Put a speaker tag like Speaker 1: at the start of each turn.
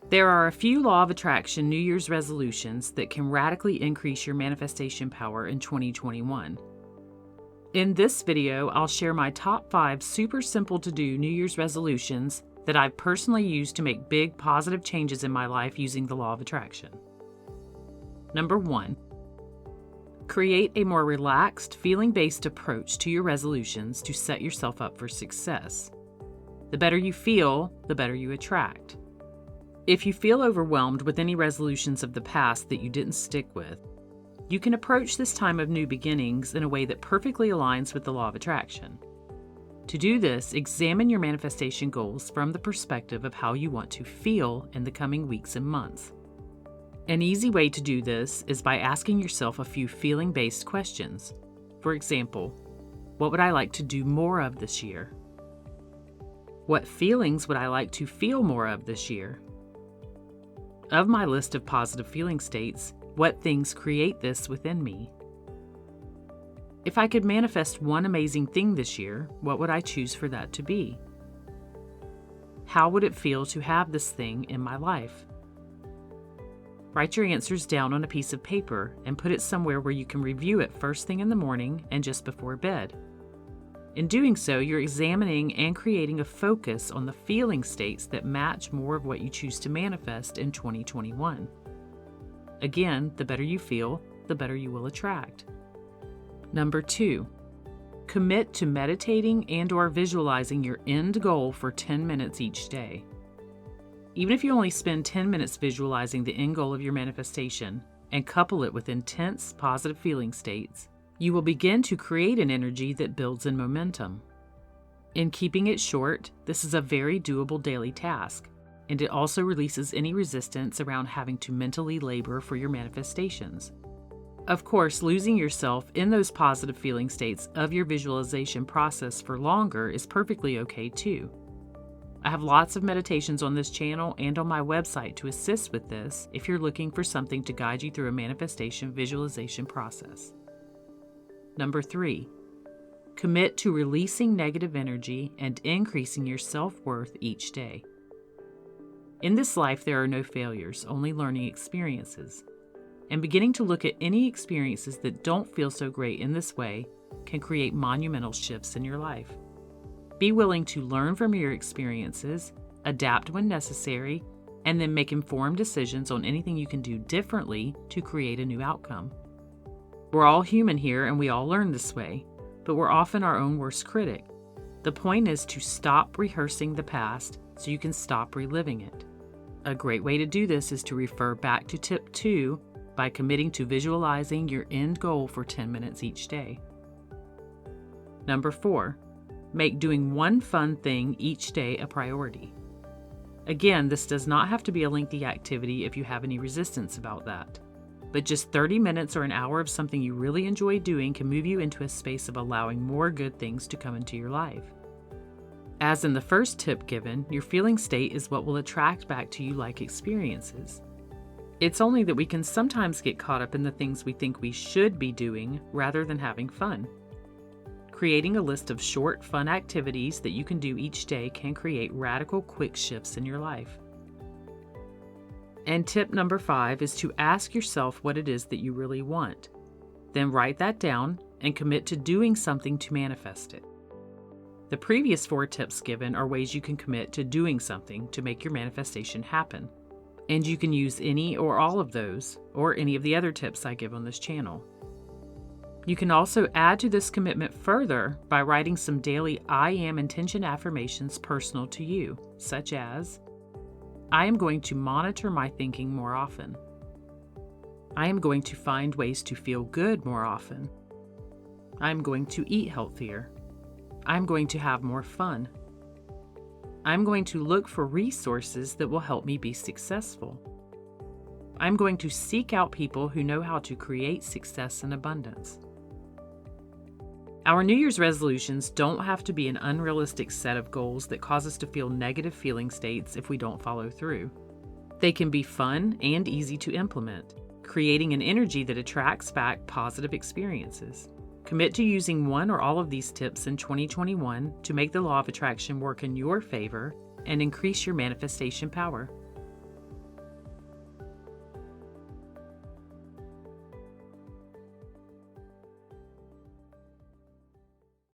Speaker 1: There are a few Law of Attraction New Year's resolutions that can radically increase your manifestation power in 2021. In this video, I'll share my top 5 super simple to do New Year's resolutions that I've personally used to make big positive changes in my life using the Law of Attraction. Number 1. Create a more relaxed, feeling-based approach to your resolutions to set yourself up for success. The better you feel, the better you attract. If you feel overwhelmed with any resolutions of the past that you didn't stick with, you can approach this time of new beginnings in a way that perfectly aligns with the Law of Attraction. To do this, examine your manifestation goals from the perspective of how you want to feel in the coming weeks and months. An easy way to do this is by asking yourself a few feeling-based questions. For example, what would I like to do more of this year? What feelings would I like to feel more of this year? Of my list of positive feeling states, what things create this within me? If I could manifest one amazing thing this year, what would I choose for that to be? How would it feel to have this thing in my life? Write your answers down on a piece of paper and put it somewhere where you can review it first thing in the morning and just before bed. In doing so, you're examining and creating a focus on the feeling states that match more of what you choose to manifest in 2021. Again, the better you feel, the better you will attract. Number 2, commit to meditating and/or visualizing your end goal for 10 minutes each day. Even if you only spend 10 minutes visualizing the end goal of your manifestation and couple it with intense, positive feeling states, you will begin to create an energy that builds in momentum. In keeping it short, this is a very doable daily task, and it also releases any resistance around having to mentally labor for your manifestations. Of course, losing yourself in those positive feeling states of your visualization process for longer is perfectly okay too. I have lots of meditations on this channel and on my website to assist with this if you're looking for something to guide you through a manifestation visualization process. Number 3, commit to releasing negative energy and increasing your self-worth each day. In this life, there are no failures, only learning experiences. And beginning to look at any experiences that don't feel so great in this way can create monumental shifts in your life. Be willing to learn from your experiences, adapt when necessary, and then make informed decisions on anything you can do differently to create a new outcome. We're all human here and we all learn this way, but we're often our own worst critic. The point is to stop rehearsing the past so you can stop reliving it. A great way to do this is to refer back to tip 2 by committing to visualizing your end goal for 10 minutes each day. Number 4, make doing one fun thing each day a priority. Again, this does not have to be a lengthy activity if you have any resistance about that. But just 30 minutes or an hour of something you really enjoy doing can move you into a space of allowing more good things to come into your life. As in the first tip given, your feeling state is what will attract back to you like experiences. It's only that we can sometimes get caught up in the things we think we should be doing rather than having fun. Creating a list of short, fun activities that you can do each day can create radical, quick shifts in your life. And tip number 5 is to ask yourself what it is that you really want. Then write that down and commit to doing something to manifest it. The previous 4 tips given are ways you can commit to doing something to make your manifestation happen. And you can use any or all of those, or any of the other tips I give on this channel. You can also add to this commitment further by writing some daily I am intention affirmations personal to you, such as, I am going to monitor my thinking more often. I am going to find ways to feel good more often. I am going to eat healthier. I am going to have more fun. I am going to look for resources that will help me be successful. I am going to seek out people who know how to create success and abundance. Our New Year's resolutions don't have to be an unrealistic set of goals that cause us to feel negative feeling states if we don't follow through. They can be fun and easy to implement, creating an energy that attracts back positive experiences. Commit to using one or all of these tips in 2021 to make the law of attraction work in your favor and increase your manifestation power.